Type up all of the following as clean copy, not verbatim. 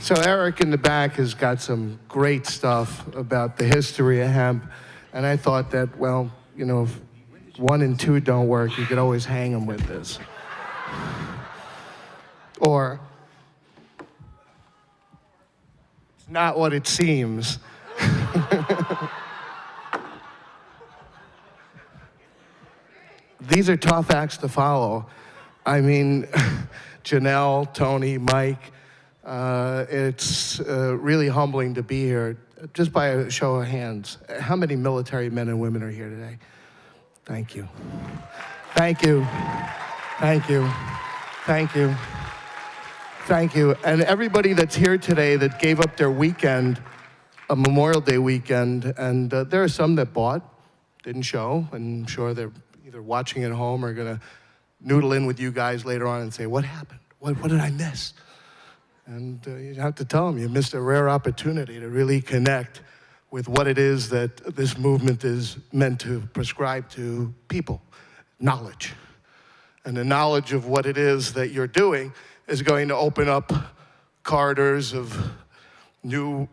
So Eric in the back has got some great stuff about the history of hemp, and I thought that, well, you know, if 1 and 2 don't work, you could always hang them with this. Or, it's not what it seems. These are tough acts to follow. I mean, Janelle, Tony, Mike, it's really humbling to be here. Just by a show of hands, how many military men and women are here today? Thank you. Thank you. Thank you. Thank you. Thank you. And everybody that's here today that gave up their weekend, a Memorial Day weekend, and there are some that bought, didn't show, and I'm sure they're either watching at home or gonna noodle in with you guys later on and say, what happened? What did I miss? And you have to tell them you missed a rare opportunity to really connect with what it is that this movement is meant to prescribe to people, knowledge. And the knowledge of what it is that you're doing is going to open up corridors of new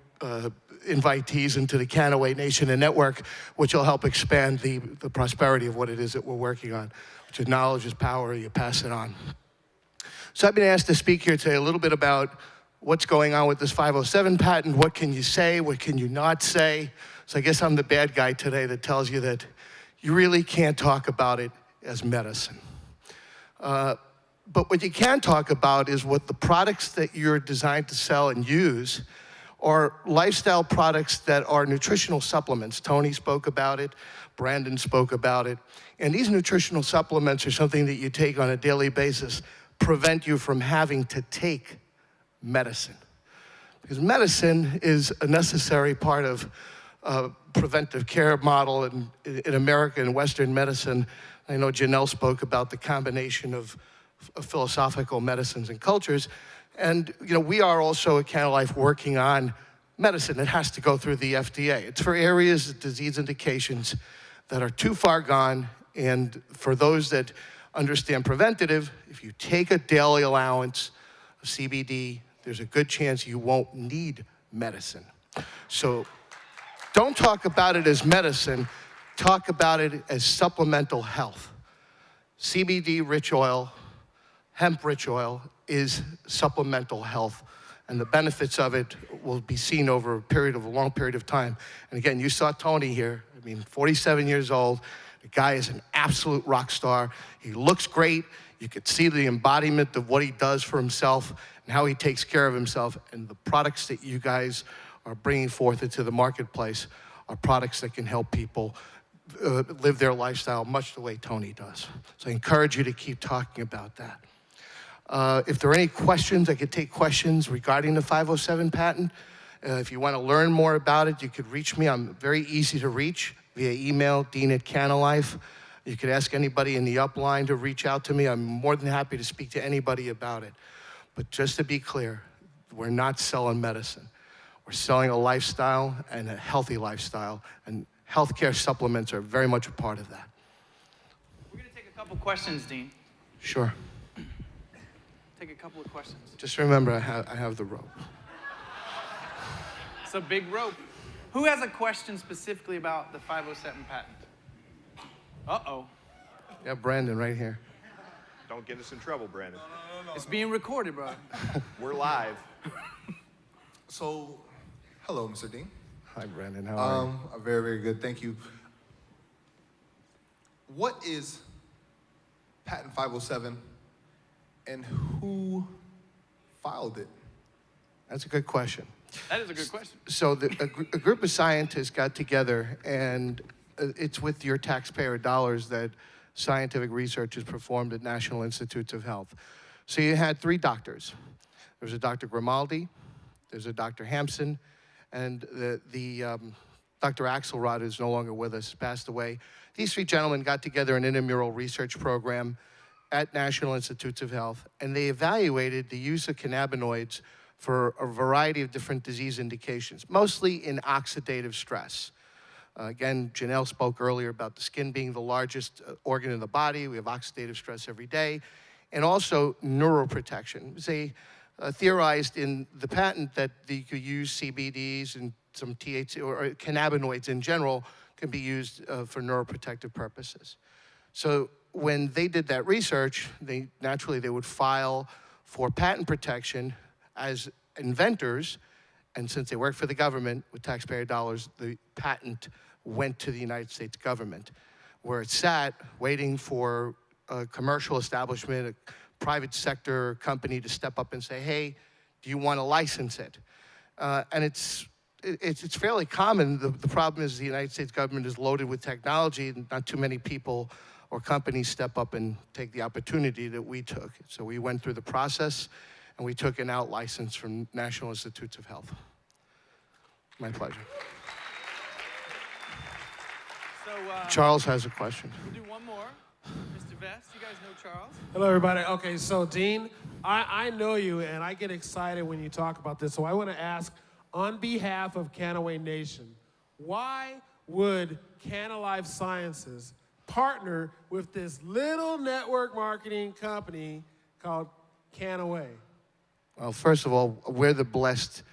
invitees into the Kannaway Nation and network, which will help expand the prosperity of what it is that we're working on, which is knowledge is power, you pass it on. So I've been asked to speak here today a little bit about what's going on with this 507 patent, what can you say, what can you not say. So I guess I'm the bad guy today that tells you that you really can't talk about it as medicine. But what you can talk about is what the products that you're designed to sell and use are lifestyle products that are nutritional supplements. Tony spoke about it, Brandon spoke about it. And these nutritional supplements are something that you take on a daily basis, prevent you from having to take medicine. Because medicine is a necessary part of preventive care model in America and Western medicine. I know Janelle spoke about the combination of philosophical medicines and cultures. And you know, we are also at Kannaway working on medicine that has to go through the FDA. It's for areas of disease indications that are too far gone, and for those that understand preventative, if you take a daily allowance of CBD, there's a good chance you won't need medicine. So don't talk about it as medicine, talk about it as supplemental health. CBD-rich oil, hemp-rich oil is supplemental health, and the benefits of it will be seen over a long period of time. And again, you saw Tony here, 47 years old. The guy is an absolute rock star. He looks great. You could see the embodiment of what he does for himself and how he takes care of himself. And the products that you guys are bringing forth into the marketplace are products that can help people live their lifestyle much the way Tony does. So I encourage you to keep talking about that. If there are any questions, I could take questions regarding the 507 patent. If you want to learn more about it, you could reach me. I'm very easy to reach via email, dean@Kannalife. You could ask anybody in the upline to reach out to me. I'm more than happy to speak to anybody about it. But just to be clear, we're not selling medicine. We're selling a lifestyle and a healthy lifestyle, and healthcare supplements are very much a part of that. We're going to take a couple questions, Dean. Sure. Take a couple of questions. Just remember, I have the rope. It's a big rope. Who has a question specifically about the 507 patent? Uh-oh. Yeah, Brandon, right here. Don't get us in trouble, Brandon. No. It's being recorded, bro. We're live. So, hello, Mr. Dean. Hi, Brandon. How are you? I'm very, very good. Thank you. What is Patent 507 and who filed it? That's a good question. That is a good question. So a group of scientists got together, and it's with your taxpayer dollars that scientific research is performed at National Institutes of Health. So you had 3 doctors. There was a Dr. Grimaldi, there's a Dr. Hampson, and Dr. Axelrod, who's no longer with us, passed away. These 3 gentlemen got together an intramural research program at National Institutes of Health, and they evaluated the use of cannabinoids for a variety of different disease indications, mostly in oxidative stress. Again, Janelle spoke earlier about the skin being the largest organ in the body. We have oxidative stress every day. And also neuroprotection. It's theorized in the patent that you could use CBDs and some THC or cannabinoids in general can be used for neuroprotective purposes. So when they did that research, naturally they would file for patent protection as inventors, and since they worked for the government with taxpayer dollars, the patent went to the United States government, where it sat waiting for a commercial establishment, a private sector company to step up and say, hey, do you want to license it? And it's fairly common. The problem is the United States government is loaded with technology, and not too many people or companies step up and take the opportunity that we took. So we went through the process, and we took an out license from National Institutes of Health. My pleasure. So, Charles has a question. we'll do one more. Mr. Vest, you guys know Charles? Hello, everybody. Okay, so Dean, I know you, and I get excited when you talk about this. So I want to ask, on behalf of Kannaway Nation, why would Canna Life Sciences partner with this little network marketing company called Kannaway? Well, first of all, we're the blessed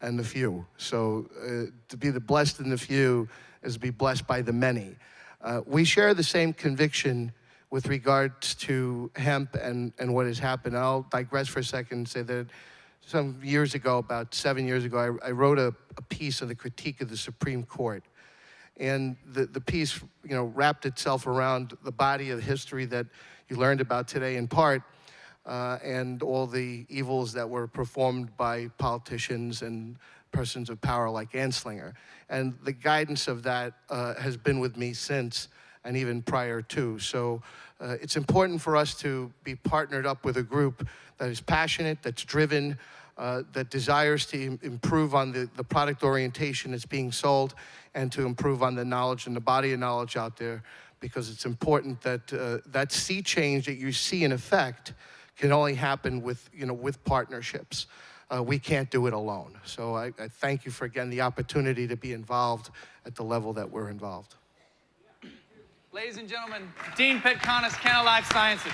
and the few. So to be the blessed and the few is to be blessed by the many. We share the same conviction with regards to hemp and what has happened. I'll digress for a second and say that some years ago, about 7 years ago, I wrote a piece on the critique of the Supreme Court. And the piece, wrapped itself around the body of history that you learned about today in part, and all the evils that were performed by politicians and persons of power like Anslinger. And the guidance of that has been with me since, and even prior to. So it's important for us to be partnered up with a group that is passionate, that's driven, that desires to improve on the product orientation that's being sold, and to improve on the knowledge and the body of knowledge out there, because it's important that that sea change that you see in effect can only happen with partnerships. We can't do it alone. So I thank you for, again, the opportunity to be involved at the level that we're involved. Ladies and gentlemen, Dean Petkanas, Canna Life Sciences.